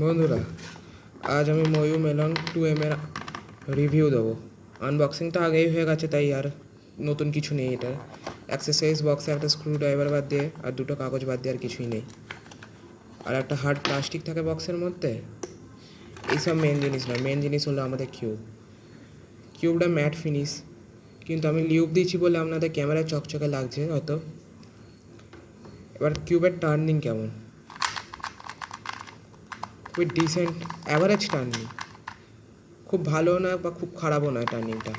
বন্ধুরা, আজ আমি ময়ূর মেলং 2M এর রিভিউ দেবো। আনবক্সিং তো আগেই হয়ে গেছে, তাই আর নতুন কিছু নেই। এটার অ্যাক্সেসরিজ বক্সে একটা স্ক্রু ড্রাইভার বাদ দিয়ে আর দুটো কাগজ বাদ দিয়ে আর কিছুই নেই। আর একটা হার্ড প্লাস্টিক থাকে বক্সের মধ্যে। এইসব মেন জিনিস না, মেন জিনিস হলো আমাদের কিউবটা ম্যাট ফিনিশ, কিন্তু আমি লিউব দিয়েছি বলে আপনাদের ক্যামেরায় চকচকে লাগছে হয়তো। এবার কিউবের টার্নিং কেমন, খুবই ডিসেন্ট অ্যাভারেজ টার্নিং, খুব ভালো না বা খুব খারাপও নয় টার্নিংটা।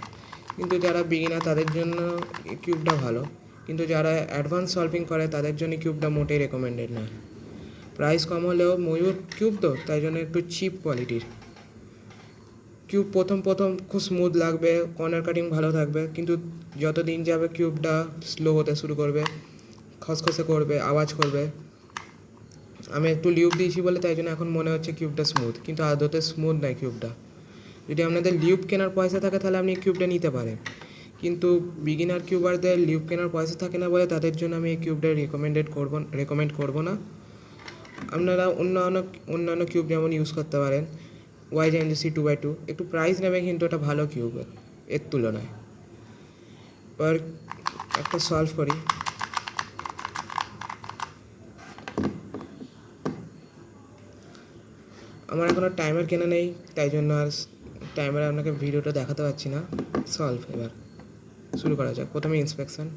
কিন্তু যারা বিগিনার তাদের জন্য কিউবটা ভালো, কিন্তু যারা অ্যাডভান্স সলভিং করে তাদের জন্য কিউবটা মোটেই রেকমেন্ডেড নয়। প্রাইস কম হলেও ময়ূর কিউব তো, তাই জন্য একটু চিপ কোয়ালিটির কিউব। প্রথম খুব স্মুথ লাগবে, কর্নার কাটিং ভালো থাকবে, কিন্তু যত দিন যাবে কিউবটা স্লো হতে শুরু করবে, খসখসে করবে, আওয়াজ করবে। আমি একটু লিউব দিয়েছি বলে তাই জন্য এখন মনে হচ্ছে কিউবটা স্মুথ, কিন্তু আদতে স্মুথ নয় কিউবটা। যদি আপনাদের লিউব কেনার পয়সা থাকে তাহলে আপনি কিউবটা নিতে পারেন, কিন্তু বিগিনার কিউবারদের লিউব কেনার পয়সা থাকে না বলে তাদের জন্য আমি এই কিউবটা রেকমেন্ড করবো না। আপনারা অন্যান্য কিউব যেমন ইউজ করতে পারেন, YJNC 2x2 একটু প্রাইস নেবে, কিন্তু এটা ভালো কিউব এর তুলনায়। এবার একটা সলভ করি। আমার এখনও টাইমার কেনা নেই, তাই জন্য আর টাইমারে আপনাকে ভিডিওটা দেখাতে পারছি না। সলভ এবার শুরু করা যাক। প্রথমে ইন্সপেকশন।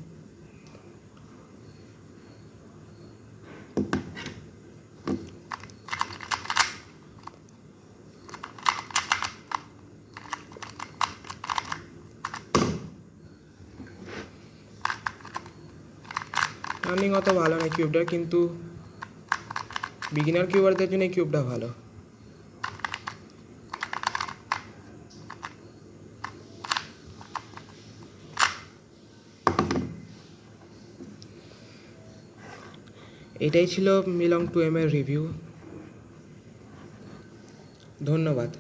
টার্নিং অত ভালো নয় কিউবটা, কিন্তু বিগিনার কিউবারদের জন্য এই কিউবটা ভালো। এটাই ছিল মিলং 2M এর রিভিউ। ধন্যবাদ।